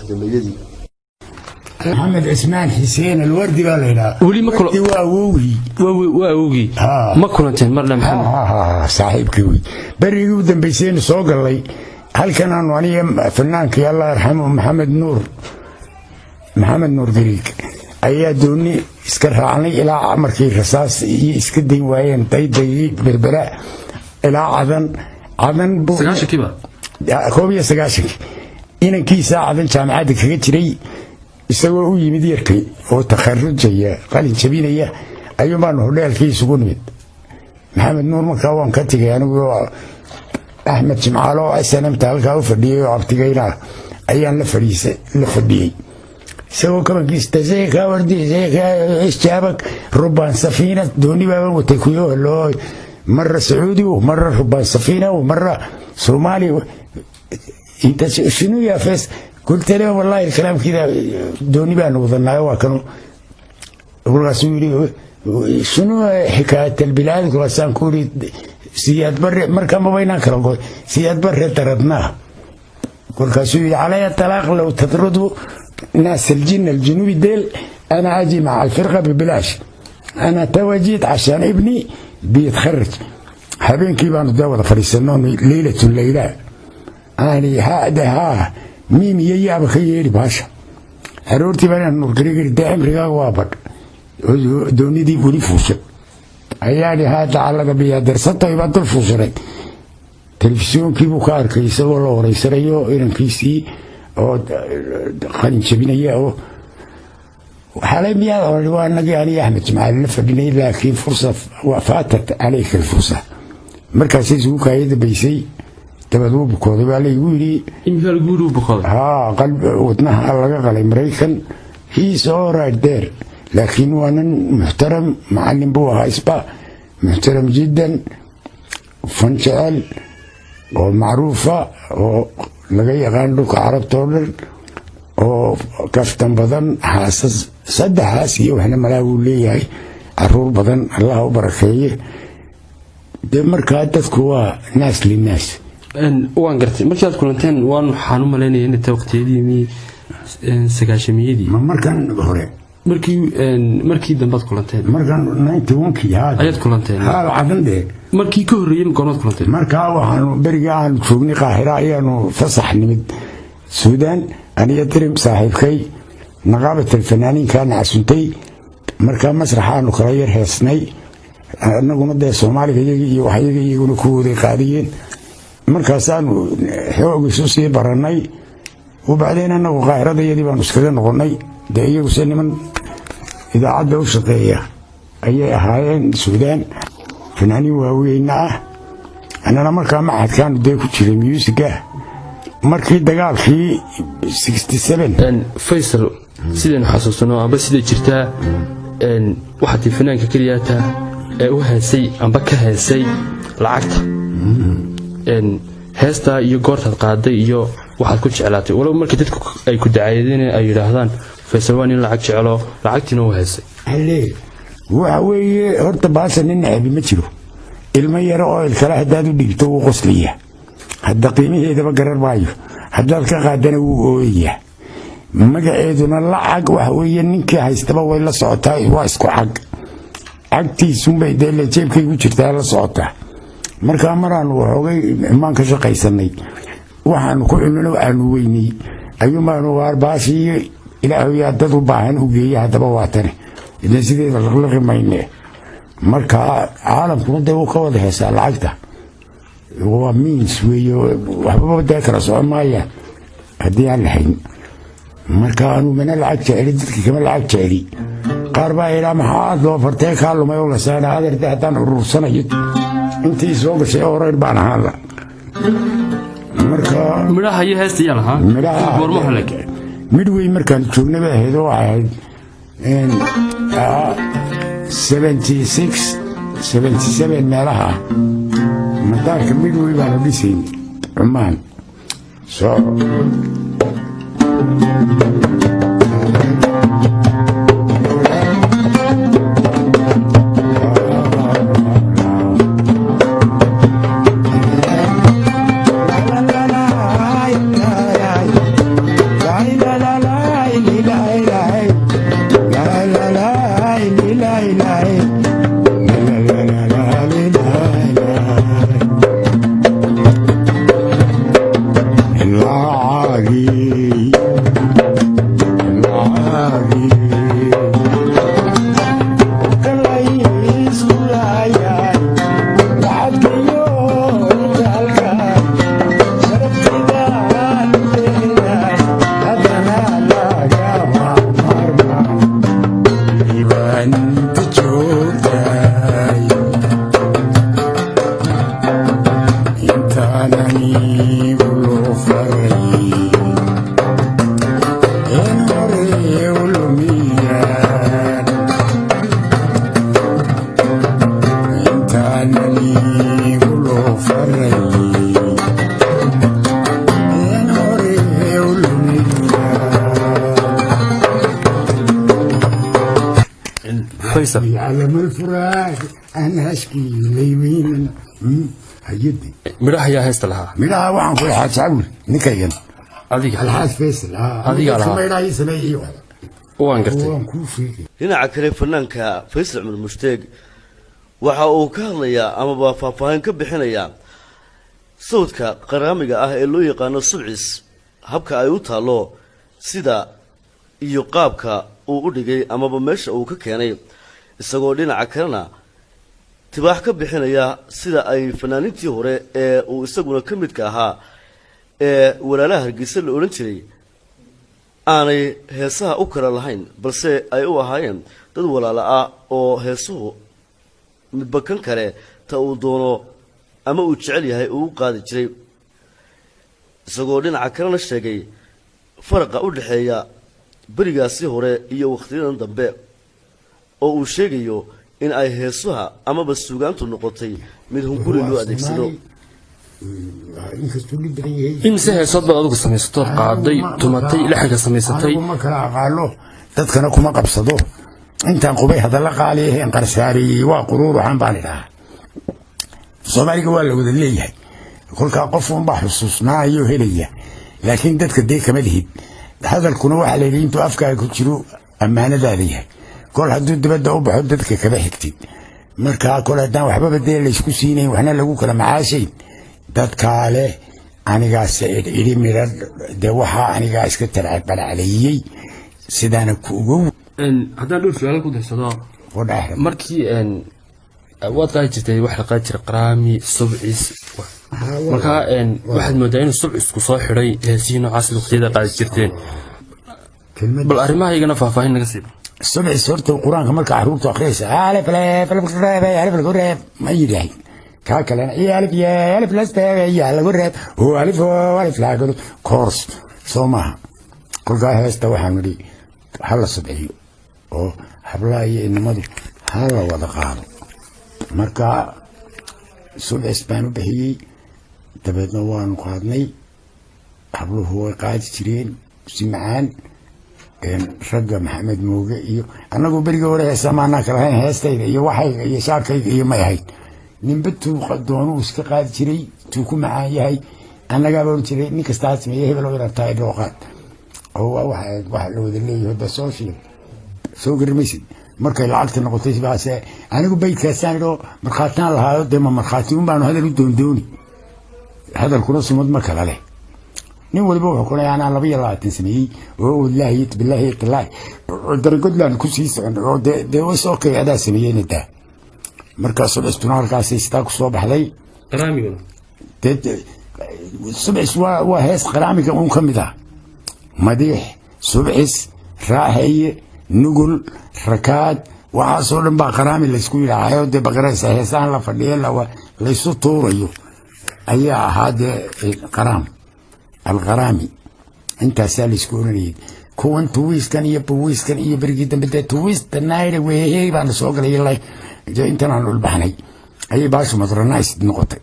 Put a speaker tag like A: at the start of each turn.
A: لحدميدي
B: محمد عثمان حسين الوردي قال
C: ولي ما كل واوغي ما كلنتين مرنا محمد
B: صاحب كوي بري ودن بيسين سو غلي halkan aan waniga fanaanka Allah yarxamo maxamed nuur diriik ayaa dooni iska raacnay ilaa markii rasaas iyo iska day waayeen dayday berbera ilaa cadan buu
C: 9 kiba
B: koobiya 9 inankiisa cadan jaamacada kaga jiray isagoo u yimid yarkay oo takharrujaya qalin jabinaya ayuu baan hodheelkiisa ugu nimid maxamed nuur markaa waan ka tagay anigu أحمد جمعالو أسلم تالكا وفرديه وعبتقينا أيان لفرديه سووا كمان كيستا زيكا وردي زيكا إيش جابك ربان سفينة دوني بابا وتكويوه اللي مرة سعودي ومرة ربان سفينة ومرة صومالي انت شنو يا فيس قلت له والله الكلام كذا دوني بابا وظلنا وكانوا والرسولي شنو حكاية البلاد كراسان كوري سياد بر مركب ما بيننا كرقول سياد بر تردناه كل كسوي علي الطلاق لو تطردوا ناس الجنوب ديل أنا أجي مع الفرقة ببلاش أنا توجيت عشان ابني بيتخرج حبين كيبان الدولة فريسنون ليلة أنا ها ميم يجي بخير باشا حرورتي بنا النور قريقر دائم رقاق وابر دوني دي قولي فوشك أياني هذا على بيا درسته يبدل الفوشرين تلفزيون كيبو كارك يسوي الله وريسريو إيران كيسي أو خلين شبينية أو وحالي مياه وأنا يعني أحمد مع اللفة لكن فرصة وفاتت عليك الفرصة مركز يزوك هيدا بيسي تبدو بكوضي بالي يقولي
C: إنفال يقولوا بكوضي
B: قلب وطنها الله قال أمريكان he's alright there لكن وانا محترم معلم بوها إسبا محترم جدا فنشال ومعروفة ولغاية غاندوك عرب تولر وكفتن بدن حاسس صد حاسي وحنا ملاقو ليه عرور بدن الله بركيه دي مركاتك هو ناس للناس
C: وان قرتي مركات كلنتين وان حانو مليني ان توقتيدي مي سغاشميدي
B: مركان هوري
C: markii dambaad kulanteen
B: markan 91kii
C: ayaad kulanteen
B: cadan de
C: markii ka horeeyay go'aad kulanteen
B: markaa waxaan bariga aan joognay qaahira ayaanu fasax nimid Suudaan aniga tirim saaxiibkay naqaabada fanaaniin kan casuntay markaa masraxaanu kala yar heesnay annaguna de Soomaaliga iyo waxyaga iyaguna ku waday qaadiyeen markaas aan xoog isu sii baranay وبعدين أنا وقاهرة يدي بانوسكدن نقولني ده يجوا سنة من إذا عدوا وشقية أي هاين السودان فناني وهوينا أنا لما كان معهد كان بدي كتير ميوزيكا مركي دقال في 67
C: فيصل سيدنا حسوسنا بس إذا جرتا واحد الفنان ككرياته وهالسي أم بكه هالسي لعقته هستا يقارت القاعدة يو waxaad ku jeclaatay walaal markii dadku ay ku dacaydeen ay yiraahdaan Faysal in lacag jecelo lacagtina uu heesay
B: halee waxa weeye horta baasan in abi ma jiro ilma yar oo kala hadaad u dhigto uu qosliya hadda qiimaheeda garar baayo hadaad ka qaadana uu ooyaya magaceeduna lacag waxa weeye ninkii haystaba way la socotaa waa isku cagtiisu bay deelay jeebkay ku jirtaa la socotaa marka maraan waxoogay imaan ka shaqaysanay waxaan ku cunno aan weynay ayuumaan waar baasi ilaahay dad u baahan u geeyay hadaba waatan ilaa sideeda la qiimeeyay marka caalamku uu ka wada heesaa lacagta waa means weeyo waxba wada kala soomaaya hadii aan lahayn marka aanu mana lacag jecel dadkii kama lacag jecel qaar baa ilaa maxaa loo fartay ka lumay oo la saana adeerta hadan urursanayo intii soo gashay oo reer baan ahaa marka
C: midhaha iyo heestayaal ha warmo halak
B: midway markaan joognay baa heedo ahayd 77 meelaha madaarka midway baa la dhisay Cumaan soo على الفراش انا اشكي ليمين هيدي
C: midhaha ayaa heesta lahaa
B: midhaha waxaan ku lahaa sacawil ninkaygan
C: adiga
B: alxaas faysal
C: adiga lahaa
B: meelaha sameeyay
C: waan gartay
A: dhinaca kale fanaanka Faysal Cumar Mushtaag waxa uu ka hadlayaa ama faahfaahin ka bixinayaa sawdka qaraamiga ah ee loo yaqaan subcis habka ay u taalo sida iyo qaabka uu u dhigay ama meesha uu ka keenay isagoo dhinaca kalena tibaax ka bixinaya sida ay fanaanintii hore ee uu isaguna ka midka ahaa ee walaalaha Hargeysa la oran jiray aanay heesaha u kala lahayn balse ay u ahaayeen dad walaalo ah oo heesuhu midba kan kale ta uu doono ama uu jecel yahay uu qaadi jiray isagoo dhinaca kalena sheegay farqa u dhaxeeya barigaasi hore iyo waqtiyadan dambe oo uu sheegayo in ay heesuha ama suugaantu noqotay mid hunguri loo adeegsado
C: imse heesood baad adigu samaysatay qaaday tumatay laxanka samaysatay
B: ma kala aqaalo dadkana kuma qabsado intaan qubay hadalla qaaliyahay qarsaariyay waa quruur waxaan baan idhaa Soomaaliga waa la wada leeyahay kolka qof un baa xusuusnaayo helaya laakiin dadka deeg kama lihid hadalkuna waxa la yiraahdo afkaaga ku jiro amaanadaada yahay kol hadduu dibadda u baxo dadka kaba xigtid marka kol haddaan waxba badeel la isku siinayn waxna lagu kala macaashay dadka leh anigaas idhi mirar de waxa anigaa iska tarcadbalacaliyey sidaana ku ugu
C: haddaan dhowr su'aal ku darsado markii waad qaadi jirtay wax la qaadi jiray qaraami subcis marka waxaad moodaa inuu subcisku soo xidhay heesihii noocaas waqtiyada qaadi jirteen bal arrimahaygana faahfaahin naga sii
B: subcis horta quraanka marka caruurtu akhriyaysa alif alif alif ma yidhahay kaa kalena alif alif lasbeeya lagu reeb oo alif laagalo course soo maaha kolkaa heesta waxaan nidhi hala subciyo oo hablaha iyo inamadu hala wada qaado marka subcis baan u bixiyey dabeedna waanu qaadnay habluhu way qaadi jireen si macaan ragga maxamed mooge iyo annagu beriga hore heesamaanaa kala hayn heestayda iyo waxayga iyo shaakayga iyo may ahayd ninba tuu doonuu iska qaadi jiray tuu ku macaan yahay annagaaba oran jiray nin kastaa sameeye hebel oo inaan tahay dhooqaad oo waxa la wada leeyahay hadda soo sheeg soo garimaysid markay lacagta noqotay baase anigu baydkaasaan idhoo markhaataan lahaayo dee ma markhaati un baanu hadal u doondooni hadalkuna sumad ma kala leh nin waliba wuxuu ku leeyahay anaa 22 sameeyey oo wallaahi billaahi tallaahi darajadlaan ku sii socon oo dee way soo kay adaa sameeyeyna daa markaas subcistuna halkaasay sitaa ku soo baxday
C: qaraamiguna
B: subcis waa hees qaraamiga uun ka mid ah madiix subcis raaxeeye nugul rakaad waxaasoo dhan baa qaraami laysku yidhaahayo dee baqaraysa heesaan la fadhiye laysu tuurayo ayaa ahaa dee qaraam الغرامي انت سالس كورني كون تويستن يا بويستن يا برجي دم تويست الناير وهي بان سوق لي الله انت انا البحني اي باش مدرنايس نقطه